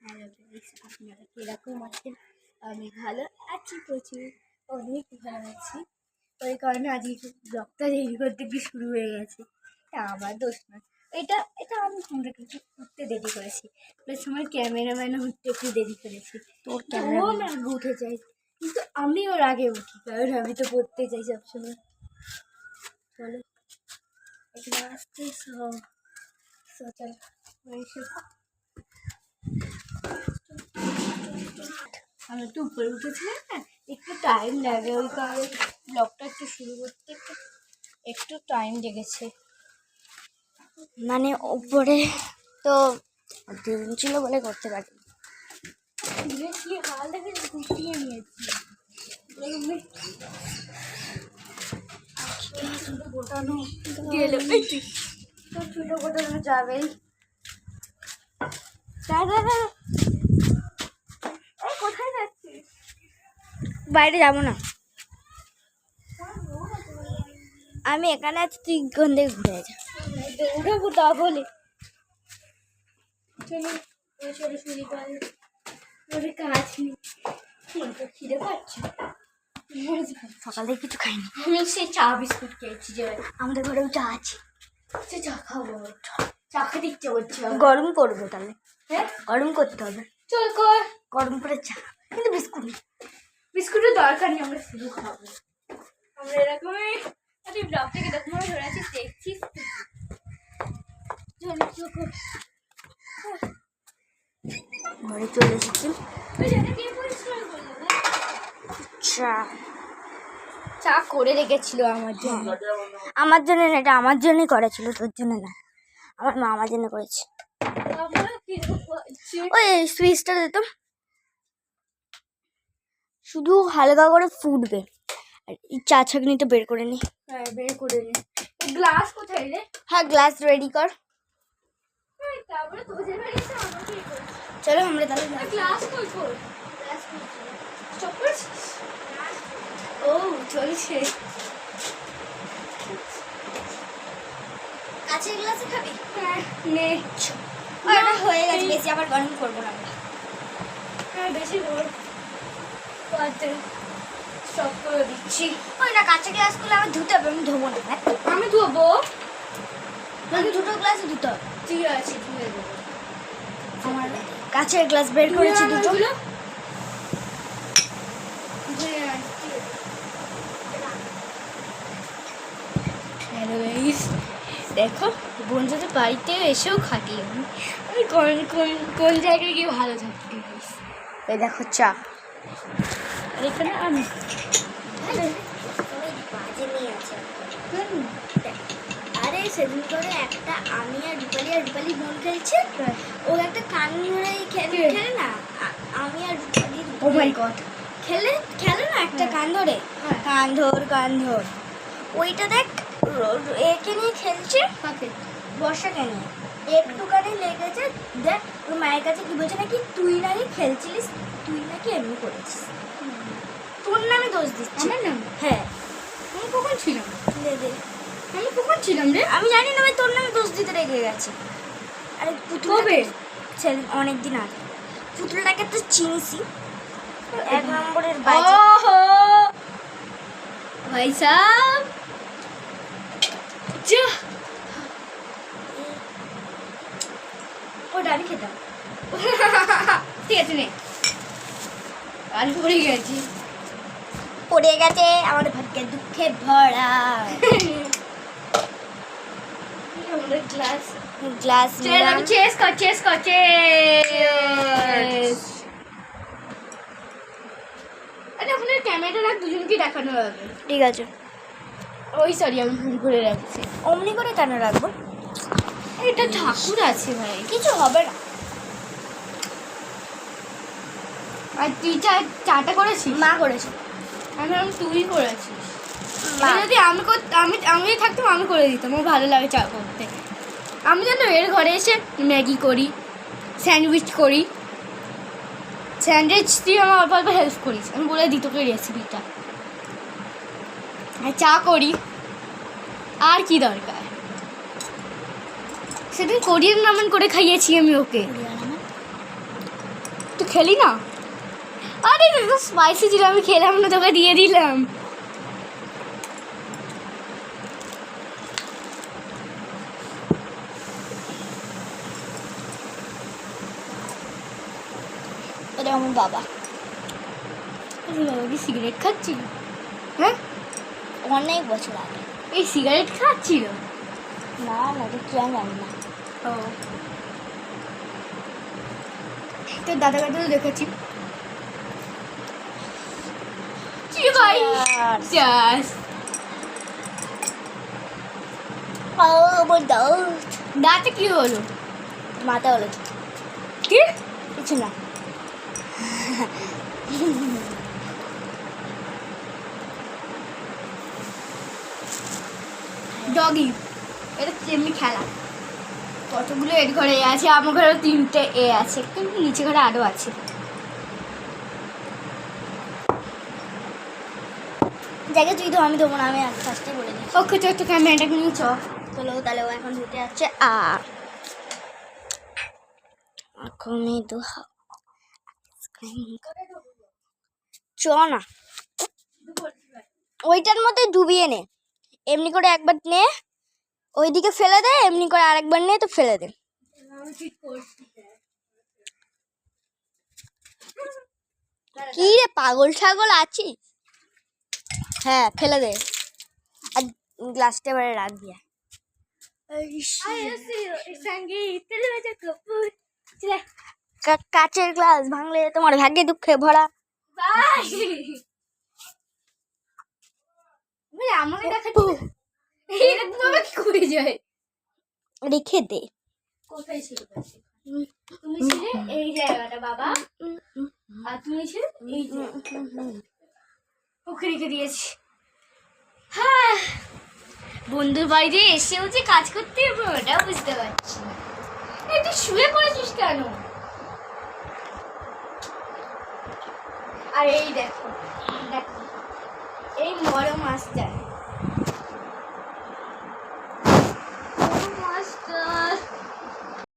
আপনারা কিরকম আছেন? আমি ভালো আছি, প্রচুর অনেক ভালো আছি। ওই কারণে আজকে ব্লগটা দেরি করতে গিয়ে শুরু হয়ে গেছে। আমার দোষ নয়, এটা এটা আমি তোমাদেরকে উঠতে দেরি করেছি, প্লাস আমার ক্যামেরাম্যানও উঠতে একটু দেরি করেছি। তোর ক্যামেরা আমার আগে উঠে যাই, কিন্তু আমি ওর আগে উঠি, কারণ আমি তো পড়তে চাই সবসময়। চলো এখানে আসতে চল আমি একটু উপরে উঠেছিলাম না, একটু টাইম লাগে, ওই কারণে ব্লগটা একটু শুরু করতে একটু টাইম লেগেছে। মানে উপরে তো দিন ছিল বলে করতে পারি। কি হাল দেখে গুটিয়ে নিয়েছি, গোটানো গেল, চুলো গোটানো যাবেই। কোথায় যাচ্ছিস? বাইরে যাবো না, আমি এখানে আছি, তুই কোন দিকে ঘুরে যা। দৌড়াবো তা বলে চলো সরাসরি বাইরে, কাজ নেই, খিদে পাচ্ছে। সকাল থেকে কিছু খাইনি, আমি সেই চা বিস্কুট খেয়েছি, যে আমাদের ঘরেও চা আছে। সে চা খাবো, চা খেতে ইচ্ছে করছে। গরম করবো তাহলে, হ্যাঁ গরম করতে হবে, চল কর গরম করে চা, কিন্তু বিস্কুট নেই। বিস্কুটের দরকার নেই, আমরা শুধু খাবো। আমরা এরকমই তুই ব্লগ থেকে এরকম ধরে আছিস, দেখছিস ঘরে চলে এসেছি। চা চা করে রেখেছিল আমার জন্য, আমার জন্য না, এটা আমার জন্যই করেছিল, তোর জন্য না। আমার মা আমার জন্য করেছে। ওই সুইচটা দিতাম, শুধু হালকা করে ফুটবে। আর এই চা ছাঁকনিটা বের করে নি। হ্যাঁ বের করে নি। গ্লাস কোথায় রে? হ্যাঁ গ্লাস রেডি কর। তারপরে তোদের বাড়িতে আমাকে চলো আমরা তাহলে গ্লাস কই কর, গ্লাস স্টপ করছিস? ও চলছে। কাছের গ্লাসে খাবি? হ্যাঁ নে, ওটা হয়ে গেছে, বেশি আবার গরম করবো না। হ্যাঁ বেশি বড় স্টপ করে দিচ্ছি। ওই না, কাঁচের গ্লাসগুলো আমার ধুতে হবে, আমি ধোবো না। আমি ধোবো, আমি দুটো গ্লাসে ধুতে হবে। ঠিক আছে ধুয়ে দেবো। আমার কাঁচের গ্লাস বের করেছি দুটো। হ্যালো গাইস, দেখো বন্ধুদের বাড়িতে এসেও খাটি আমি কোন কোন কোন জায়গায় গিয়ে ভালো থাকি। এই দেখো চা, আর এখানে আমি বাজে নিয়ে আছে। আরে সেদিন করে একটা আমি আর রূপালি বোন খেলছে, ও একটা কান ধরে খেলে না, আমি আর রূপালি ও মাই গড খেলে না একটা কান ধরে, কান ধর ওইটা দেখ একে নিয়ে খেলছে, বর্ষাকে নিয়ে একটুখানি লেগেছে। দেখ ওর মায়ের কাছে কি বলছে নাকি, তুই নাকি খেলছিলিস, তুই নাকি এমনি করেছিস, তোর নামে দোষ দিচ্ছি। আমার নাম? হ্যাঁ। আমি কখন ছিলাম? দে আমি কখন ছিলাম রে? আমি জানি না, ভাই তোর নামে দোষ দিতে রেখে গেছে। আরে কবে? অনেকদিন আগে। পুতুলটাকে তো চিনছি, 1 নম্বরের বাজে। ভাই সাহেব যা, ওটা আমি খেতাম। ঠিক আছে নে, আর পড়ে গেছি, পড়ে গেছে আমাদের ভাগ্যে দুঃখে ভরা। আমাদের গ্লাস নিলাম। চেস কর আরে আপনার ক্যামেরাটা রাখ, দুজনকে দেখানো হবে। ঠিক আছে, ওই সরি আমি ভুল করে রাখছি। অমনি করে কেন রাখবো? এটা ঠাকুর আছে ভাই, কিছু হবে না। আর তুই চাটা করেছিস? মা করেছে। আমি তুই করেছিস। মা। যদি আমি থাকতাম আমি করে দিতাম, আমার ভালো লাগে চা করতে। আমি জানো এর ঘরে এসে ম্যাগি করি, স্যান্ডউইচ করি, স্যান্ডউইচ দিয়ে আমার অল্প অল্প হেল্প করিস, আমি বলে দিই তোকে রেসিপিটা। আর চা করি, আর কি দরকার। সেদিন কোরিয়ান রামেন করে খাইয়েছি আমি ওকে। খেলি না? আরে এটা তো স্পাইসি ছিল, আমি খেলাম না, তোকে দিয়ে দিলাম। এটা আমার বাবা। বাবা কি সিগারেট খাচ্ছিল? হ্যাঁ, অনেক বছর আগে। এই সিগারেট খাচ্ছিল? না না, এটা কি আমি জানি না। ও, তোর দাদা কাছে তো দেখেছি। Cheers. আমার দাঁতে কি হলো? মাথা হলো কি? কিছু না। ডগি, এটা এমনি খেলা। কতগুলো এর ঘরে এ আছে, আমার ঘরে 3টে এ আছে, কিন্তু নিচে ঘরে আরও আছে। জায়গা তুই তো, আমি দেবো না, আমি ফার্স্টে বলে দিই। ওকে, তো একটু ক্যামেরাটাকে নিয়ে চ। চলো তাহলে, ও এখন ধুতে যাচ্ছে। এখন চ না, ওইটার মধ্যে ডুবিয়ে নে, এমনি করে একবার নে, ওইদিকে ফেলে দে, এমনি করে আরেকবার নে, তো ফেলে দে। কি রে, পাগল ছাগল আছি? হ্যাঁ, ফেলে দে, আর গ্লাসটা এবারে রাখবি। কাচের গ্লাস ভাঙলে তোমার ভাগ্যে দুঃখে ভরা। আমাকে দেখাচ্ছি কি করে যায়? রেখে দে। কোথায় ছিল? তুমি ছিলে এই জায়গাটা বাবা, আর তুমি ছিলে এই ওকে রেখে দিয়েছি। হ্যাঁ, বন্ধুর বাড়িতে এসেও যে কাজ করতে হবে ওটা বুঝতে পারছি না। তুই শুয়ে পড়েছিস কেন? আর এই দেখো দেখো, এই মরম মাছটা